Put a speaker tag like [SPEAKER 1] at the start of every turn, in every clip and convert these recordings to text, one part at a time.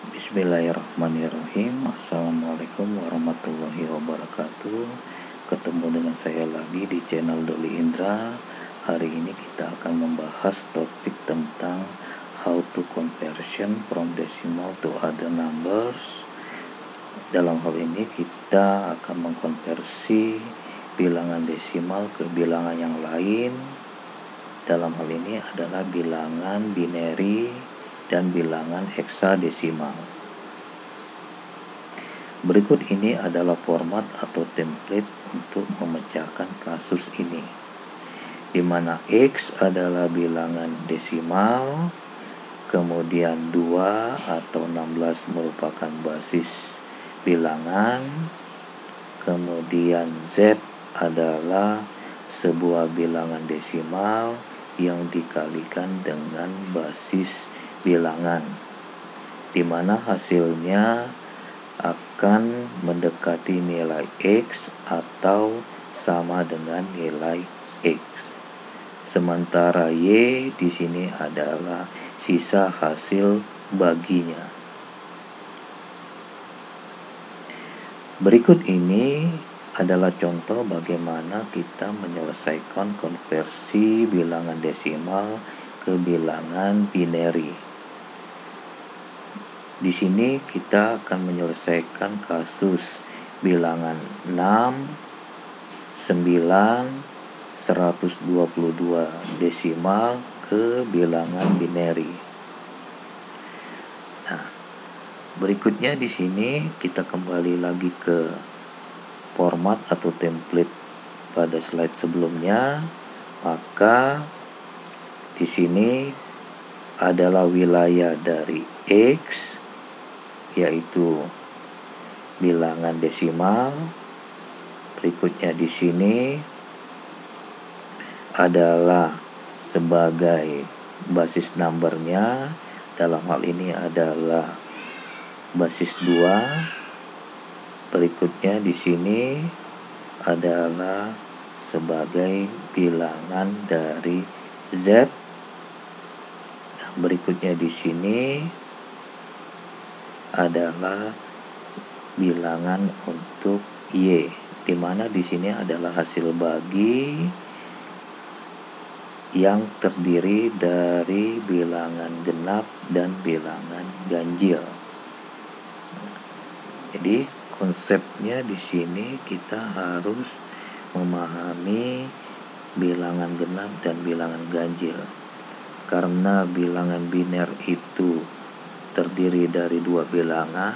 [SPEAKER 1] Bismillahirrahmanirrahim. Assalamualaikum warahmatullahi wabarakatuh. Ketemu dengan saya lagi di channel Doli Indra. Hari ini kita akan membahas topik tentang how to conversion from decimal to other numbers. Dalam hal ini kita akan mengkonversi bilangan desimal ke bilangan yang lain. Dalam hal ini adalah bilangan binary dan bilangan heksadesimal. Berikut ini adalah format atau template untuk memecahkan kasus ini, di mana X adalah bilangan desimal, kemudian 2 atau 16 merupakan basis bilangan, kemudian Z adalah sebuah bilangan desimal yang dikalikan dengan basis bilangan, di mana hasilnya akan mendekati nilai X atau sama dengan nilai X. Sementara Y di sini adalah sisa hasil baginya. Berikut ini adalah contoh bagaimana kita menyelesaikan konversi bilangan desimal ke bilangan binary. Di sini kita akan menyelesaikan kasus bilangan 6, 9, 122 desimal ke bilangan binary. Nah, berikutnya di sini kita kembali lagi ke format atau template pada slide sebelumnya. Maka di sini adalah wilayah dari X, yaitu bilangan desimal. Berikutnya di sini adalah sebagai basis numbernya, dalam hal ini adalah basis 2. Berikutnya di sini adalah sebagai bilangan dari Z. Nah, berikutnya di sini adalah bilangan untuk Y, di mana di sini adalah hasil bagi yang terdiri dari bilangan genap dan bilangan ganjil. Jadi konsepnya di sini kita harus memahami bilangan genap dan bilangan ganjil, karena bilangan biner itu terdiri dari dua bilangan,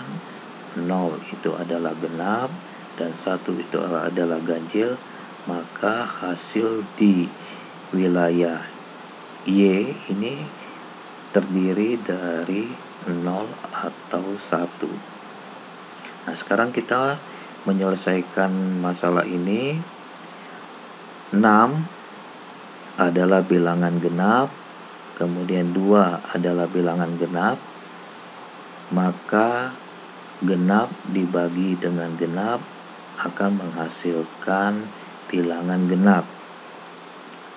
[SPEAKER 1] 0 itu adalah genap dan 1 itu adalah ganjil. Maka hasil di wilayah Y ini terdiri dari 0 atau 1. Nah, sekarang kita menyelesaikan masalah ini. 6 adalah bilangan genap, kemudian 2 adalah bilangan genap. Maka genap dibagi dengan genap akan menghasilkan bilangan genap.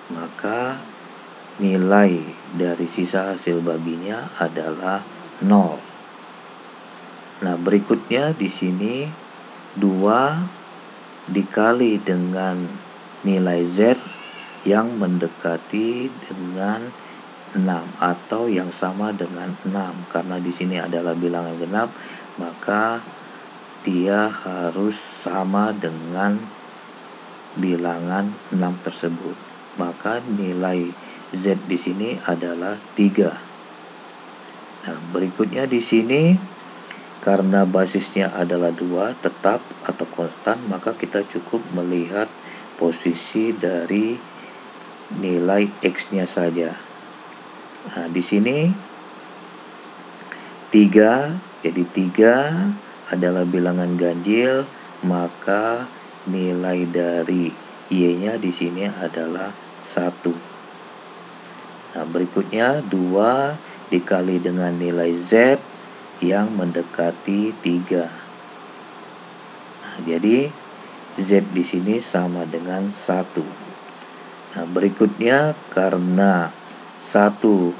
[SPEAKER 1] Maka nilai dari sisa hasil baginya adalah 0. Nah, berikutnya di sini 2 dikali dengan nilai Z yang mendekati dengan 6 atau yang sama dengan 6. Karena di sini adalah bilangan genap, maka dia harus sama dengan bilangan 6 tersebut. Maka nilai Z di sini adalah 3. Nah, berikutnya di sini karena basisnya adalah 2 tetap atau konstan, maka kita cukup melihat posisi dari nilai X-nya saja. Nah, di sini 3, jadi 3 adalah bilangan ganjil, maka nilai dari Y-nya di sini adalah 1. Nah, berikutnya 2 dikali dengan nilai Z yang mendekati 3. Nah, jadi Z di sini sama dengan 1. Nah, berikutnya karena 1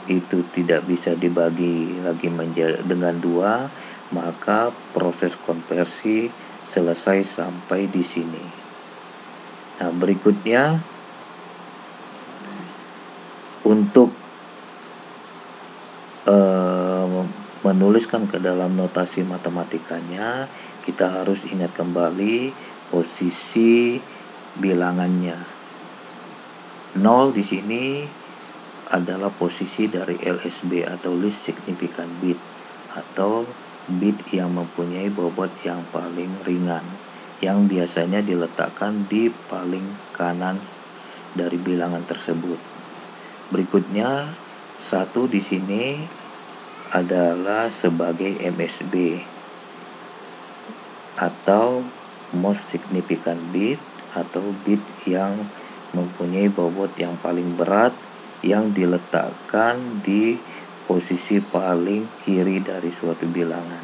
[SPEAKER 1] itu tidak bisa dibagi lagi dengan 2, maka proses konversi selesai sampai di sini. Nah, berikutnya untuk menuliskan ke dalam notasi matematikanya, kita harus ingat kembali posisi bilangannya. 0 di sini adalah posisi dari LSB atau least significant bit, atau bit yang mempunyai bobot yang paling ringan, yang biasanya diletakkan di paling kanan dari bilangan tersebut. Berikutnya 1 di sini adalah sebagai MSB atau most significant bit, atau bit yang mempunyai bobot yang paling berat yang diletakkan di posisi paling kiri dari suatu bilangan.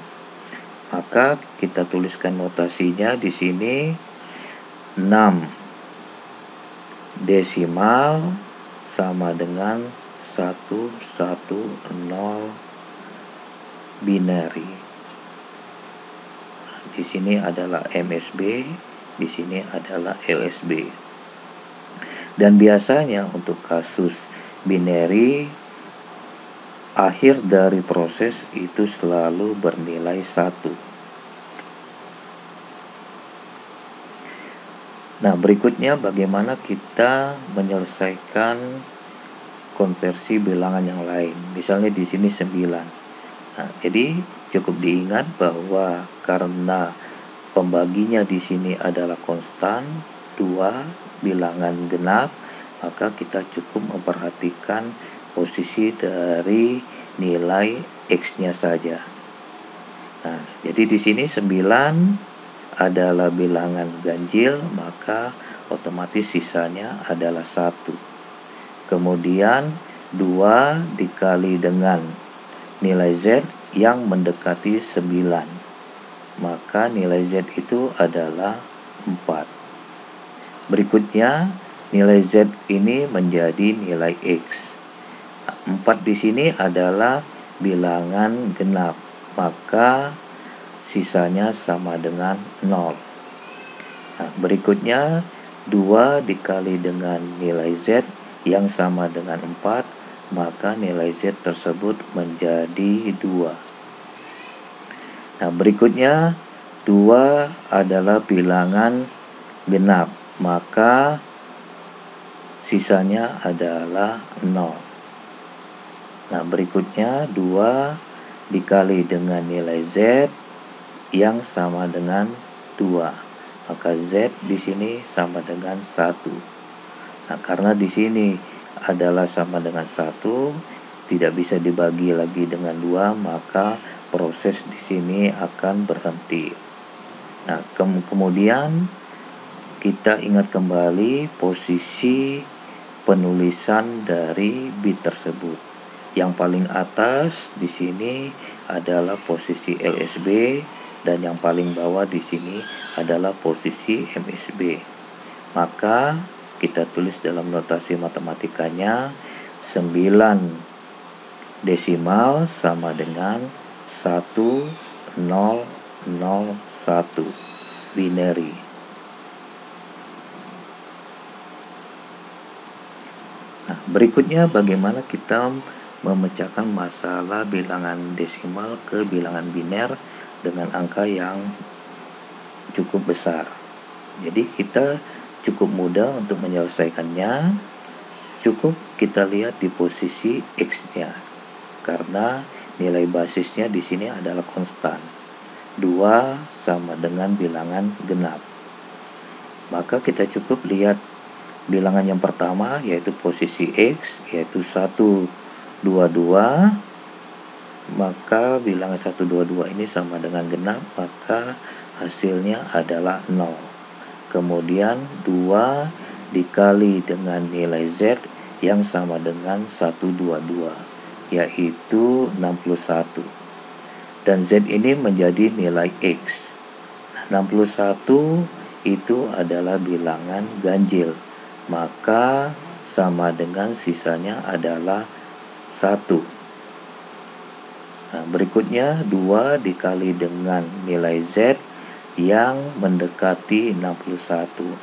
[SPEAKER 1] Maka kita tuliskan notasinya di sini 6 desimal sama dengan 110 binary. Di sini adalah MSB, di sini adalah LSB. Dan biasanya untuk kasus binary, akhir dari proses itu selalu bernilai 1. Nah, berikutnya bagaimana kita menyelesaikan konversi bilangan yang lain. Misalnya di sini 9. Nah, jadi cukup diingat bahwa karena pembaginya di sini adalah konstan 2 bilangan genap, maka kita cukup memperhatikan posisi dari nilai X-nya saja. Nah, jadi di sini 9 adalah bilangan ganjil, maka otomatis sisanya adalah 1. Kemudian 2 dikali dengan nilai Z yang mendekati 9, maka nilai Z itu adalah 4. Berikutnya nilai Z ini menjadi nilai X. 4 di sini adalah bilangan genap, maka sisanya sama dengan 0. Nah, berikutnya 2 dikali dengan nilai Z yang sama dengan 4, maka nilai Z tersebut menjadi 2. Nah, berikutnya 2 adalah bilangan genap, maka sisanya adalah 0. Nah, berikutnya 2 dikali dengan nilai Z yang sama dengan 2, maka Z di sini sama dengan 1. Nah, karena di sini adalah sama dengan 1, tidak bisa dibagi lagi dengan 2, maka proses di sini akan berhenti. Nah, kemudian kita ingat kembali posisi penulisan dari bit tersebut. Yang paling atas di sini adalah posisi LSB, dan yang paling bawah di sini adalah posisi MSB. Maka kita tulis dalam notasi matematikanya 9 desimal sama dengan 1001 binary. Nah, berikutnya bagaimana kita memecahkan masalah bilangan desimal ke bilangan biner dengan angka yang cukup besar. Jadi kita cukup mudah untuk menyelesaikannya. Cukup kita lihat di posisi X-nya, karena nilai basisnya di sini adalah konstan 2 sama dengan bilangan genap. Maka kita cukup lihat bilangan yang pertama, yaitu posisi X, yaitu 122. Maka bilangan 122 ini sama dengan genap, maka hasilnya adalah 0. Kemudian 2 dikali dengan nilai Z yang sama dengan 122, yaitu 61. Dan Z ini menjadi nilai X. 61 itu adalah bilangan ganjil, maka sama dengan sisanya adalah 1. Nah, berikutnya 2 dikali dengan nilai Z yang mendekati 61.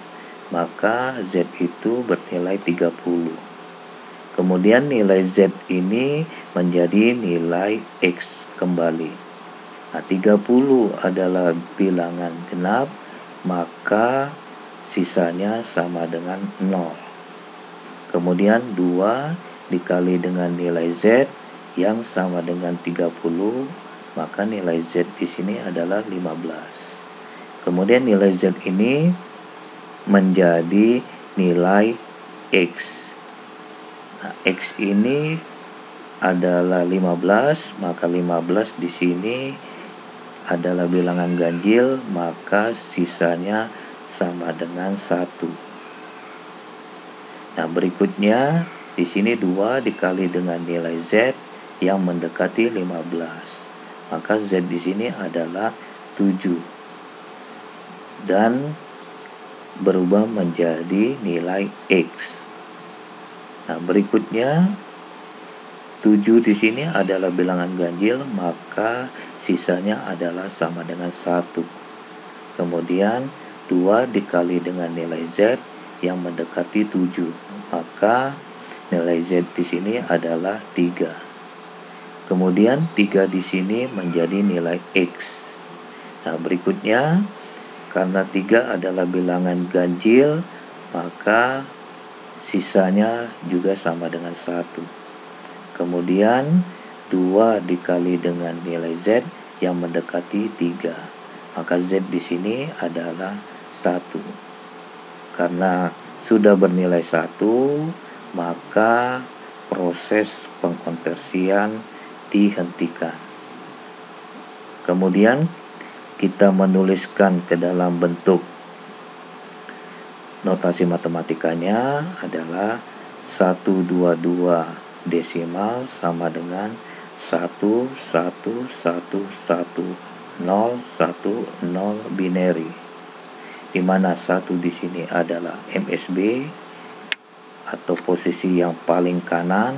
[SPEAKER 1] Maka Z itu bernilai 30. Kemudian nilai Z ini menjadi nilai X kembali. Nah, 30 adalah bilangan genap, maka sisanya sama dengan 0. Kemudian 2 dikali dengan nilai Z yang sama dengan 30, maka nilai Z di sini adalah 15. Kemudian nilai Z ini menjadi nilai X. Nah, X ini adalah 15, maka 15 di sini adalah bilangan ganjil, maka sisanya sama dengan 1. Nah, berikutnya di sini 2 dikali dengan nilai Z yang mendekati 15. Maka Z di sini adalah 7 dan berubah menjadi nilai X. Nah, berikutnya 7 di sini adalah bilangan ganjil, maka sisanya adalah sama dengan 1. Kemudian 2 dikali dengan nilai Z yang mendekati 7, maka nilai Z di sini adalah 3. Kemudian 3 di sini menjadi nilai X. Nah, berikutnya karena 3 adalah bilangan ganjil, maka sisanya juga sama dengan 1. Kemudian 2 dikali dengan nilai Z yang mendekati 3. Maka Z di sini adalah 1. Karena sudah bernilai 1, maka proses pengkonversian dihentikan. Kemudian kita menuliskan ke dalam bentuk notasi matematikanya adalah 122 desimal sama dengan 1111010 binary, di mana 1 di sini adalah MSB atau posisi yang paling kanan.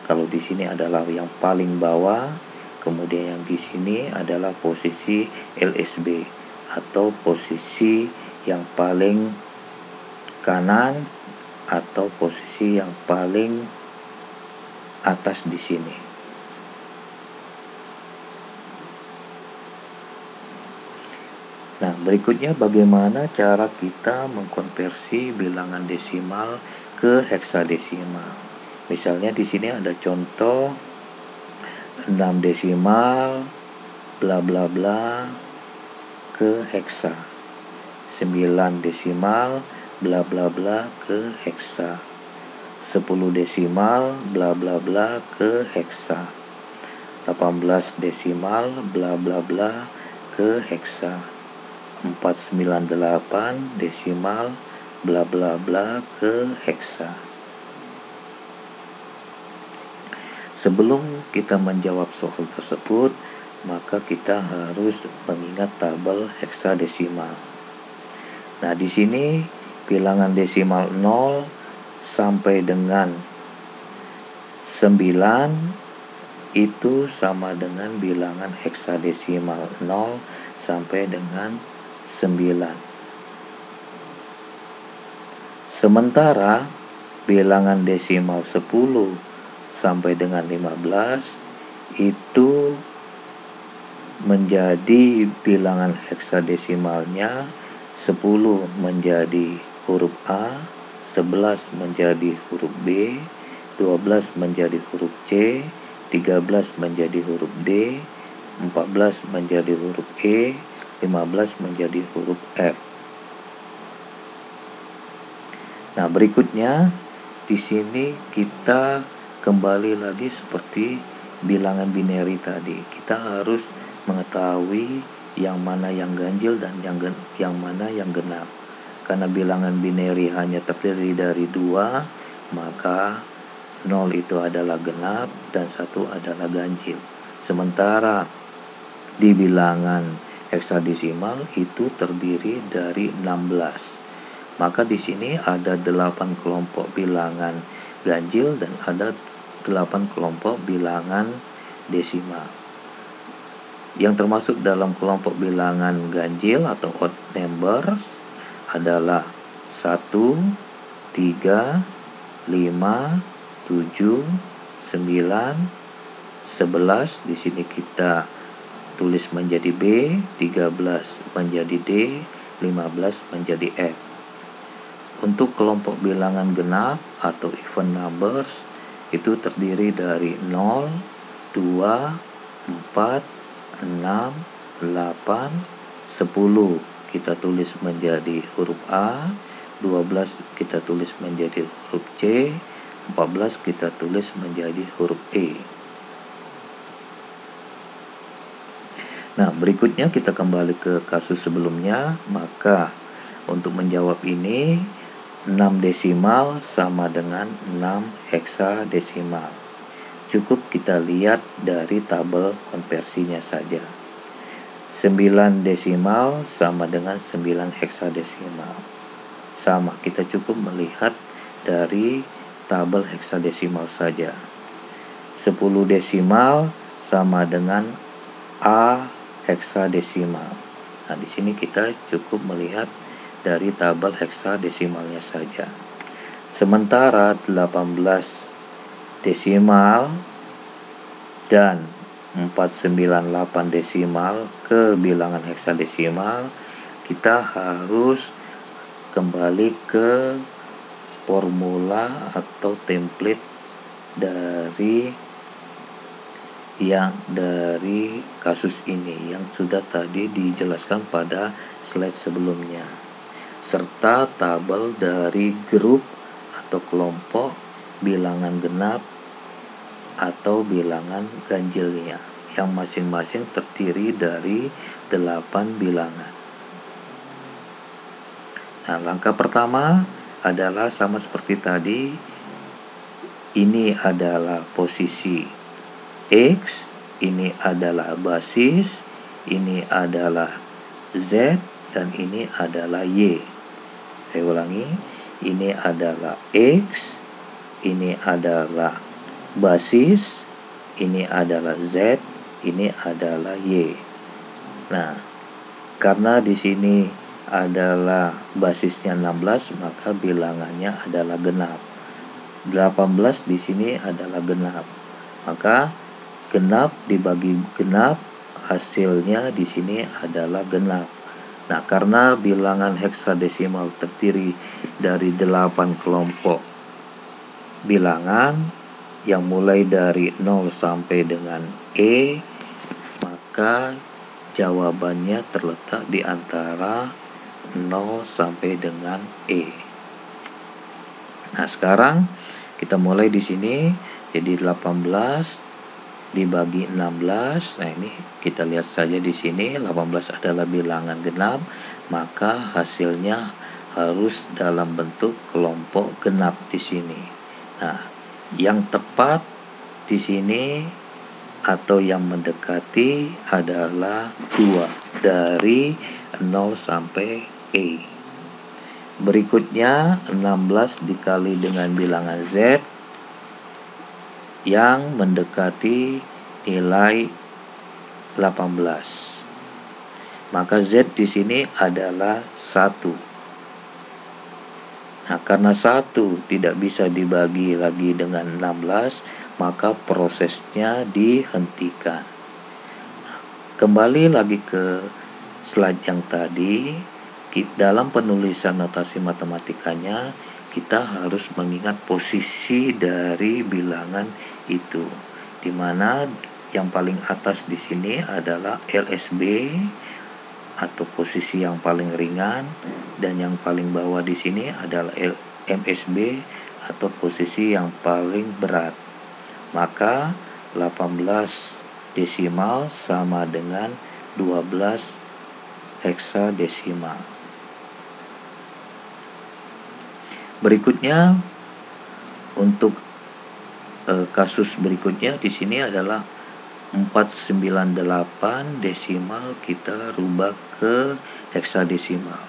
[SPEAKER 1] Kalau di sini adalah yang paling bawah, kemudian yang di sini adalah posisi LSB atau posisi yang paling kanan atau posisi yang paling atas di sini. Nah, berikutnya bagaimana cara kita mengkonversi bilangan desimal ke heksadesimal. Misalnya di sini ada contoh 6 desimal bla bla bla ke heksa, 9 desimal bla bla bla ke heksa, 10 desimal bla bla bla ke heksa, 18 desimal bla bla bla ke heksa, 498 desimal bla bla bla ke heksa. Sebelum kita menjawab soal tersebut, maka kita harus mengingat tabel heksadesimal. Nah, di sini bilangan desimal 0 sampai dengan 9 itu sama dengan bilangan heksadesimal 0 sampai dengan 9. Sementara bilangan desimal 10 sampai dengan 15 itu menjadi bilangan heksadesimalnya 10 menjadi huruf A, 11 menjadi huruf B, 12 menjadi huruf C, 13 menjadi huruf D, 14 menjadi huruf E, 15 menjadi huruf F. Nah, berikutnya di sini kita kembali lagi seperti bilangan binary tadi. Kita harus mengetahui yang mana yang ganjil dan yang mana yang genap. Karena bilangan binary hanya terdiri dari 2, maka 0 itu adalah genap dan 1 adalah ganjil. Sementara di bilangan heksadesimal itu terdiri dari 16. Maka di sini ada 8 kelompok bilangan ganjil dan ada 8 kelompok bilangan desimal. Yang termasuk dalam kelompok bilangan ganjil atau odd numbers adalah 1, 3, 5, 7, 9, 11. Di sini kita tulis menjadi B, 13 menjadi D, 15 menjadi F. Untuk kelompok bilangan genap atau even numbers itu terdiri dari 0, 2, 4, 6, 8, 10 kita tulis menjadi huruf A, 12 kita tulis menjadi huruf C, 14 kita tulis menjadi huruf E. Nah, berikutnya kita kembali ke kasus sebelumnya. Maka untuk menjawab ini 6 desimal sama dengan 6 heksadesimal. Cukup kita lihat dari tabel konversinya saja. 9 desimal sama dengan 9 heksadesimal. Sama, kita cukup melihat dari tabel heksadesimal saja. 10 desimal sama dengan A heksadesimal. Nah, di sini kita cukup melihat dari tabel heksadesimalnya saja. Sementara 18 desimal dan 498 desimal ke bilangan heksadesimal, kita harus kembali ke formula atau template dari kasus ini yang sudah tadi dijelaskan pada slide sebelumnya, serta tabel dari grup atau kelompok bilangan genap atau bilangan ganjilnya yang masing-masing terdiri dari 8 bilangan. Nah, langkah pertama adalah sama seperti tadi. Ini adalah posisi X, ini adalah basis, ini adalah Z, dan ini adalah Y. Saya ulangi, ini adalah X, ini adalah basis, ini adalah Z, ini adalah Y. Nah, karena di sini adalah basisnya 16, maka bilangannya adalah genap. 18 di sini adalah genap. Maka genap dibagi genap, hasilnya di sini adalah genap. Nah, karena bilangan heksadesimal terdiri dari 8 kelompok bilangan yang mulai dari 0 sampai dengan E, maka jawabannya terletak di antara 0 sampai dengan E. Nah, sekarang kita mulai di sini. Jadi 18 dibagi 16. Nah, ini kita lihat saja di sini 18 adalah bilangan genap, maka hasilnya harus dalam bentuk kelompok genap di sini. Nah, yang tepat di sini atau yang mendekati adalah 2 dari 0 sampai E. Berikutnya 16 dikali dengan bilangan Z yang mendekati nilai 18. Maka Z di sini adalah 1. Nah, karena 1 tidak bisa dibagi lagi dengan 16, maka prosesnya dihentikan. Kembali lagi ke slide yang tadi. Dalam penulisan notasi matematikanya, kita harus mengingat posisi dari bilangan itu, di mana yang paling atas di sini adalah LSB atau posisi yang paling ringan, dan yang paling bawah di sini adalah MSB atau posisi yang paling berat. Maka 18 desimal sama dengan 12 heksadesimal. Berikutnya untuk kasus berikutnya di sini adalah 498 desimal kita rubah ke heksadesimal.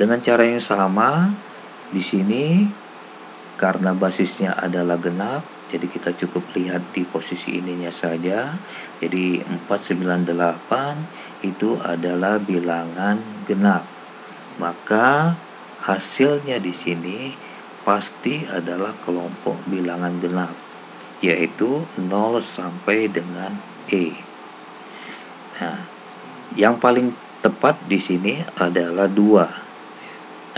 [SPEAKER 1] Dengan cara yang sama di sini, karena basisnya adalah genap, Jadi kita cukup lihat di posisi ininya saja. Jadi 498 itu adalah bilangan genap. Maka hasilnya di sini pasti adalah kelompok bilangan genap, yaitu 0 sampai dengan E. Nah, yang paling tepat di sini adalah 2.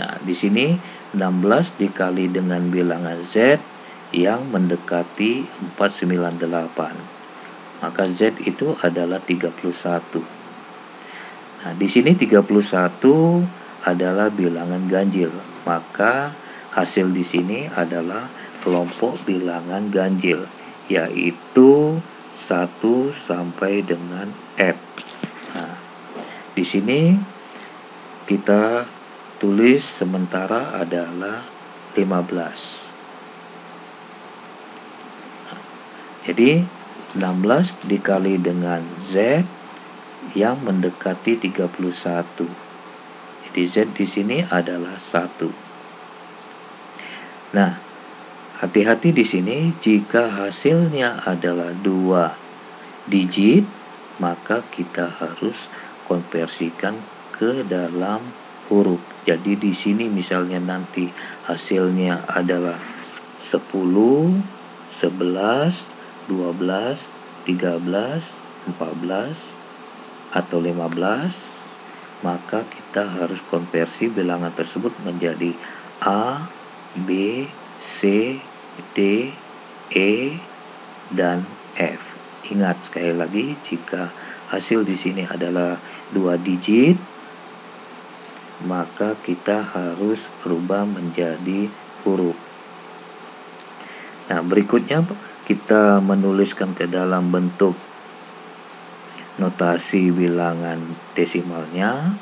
[SPEAKER 1] Nah, di sini 16 dikali dengan bilangan Z yang mendekati 498. Maka Z itu adalah 31. Nah, di sini 31 adalah bilangan ganjil. Maka hasil di sini adalah kelompok bilangan ganjil, yaitu 1 sampai dengan F. Nah, di sini kita tulis sementara adalah 15. Jadi 16 dikali dengan Z yang mendekati 31. Jadi Z di sini adalah 1. Nah, hati-hati di sini jika hasilnya adalah 2 digit, maka kita harus konversikan ke dalam huruf. Jadi di sini misalnya nanti hasilnya adalah 10, 11, 12, 13, 14 atau 15, maka kita harus konversi bilangan tersebut menjadi A, B, C, D, E, dan F. Ingat sekali lagi, jika hasil di sini adalah 2 digit, maka kita harus rubah menjadi huruf. Nah, berikutnya kita menuliskan ke dalam bentuk notasi bilangan desimalnya.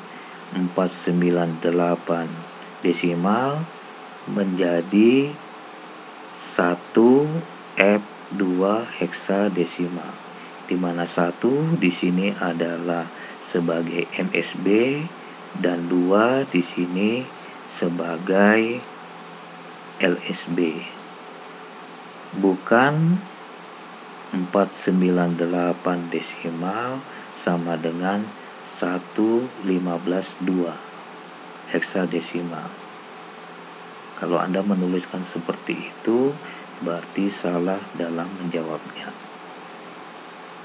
[SPEAKER 1] 498 desimal menjadi 1F2 heksadesimal, di mana 1 di sini adalah sebagai MSB dan 2 di sini sebagai LSB. Bukan 498 desimal sama dengan 115/2 heksadesimal. Kalau Anda menuliskan seperti itu, berarti salah dalam menjawabnya.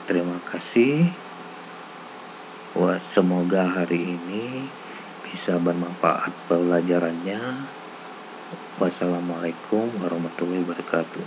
[SPEAKER 1] Terima kasih. Semoga hari ini bisa bermanfaat pelajarannya. Wassalamualaikum warahmatullahi wabarakatuh.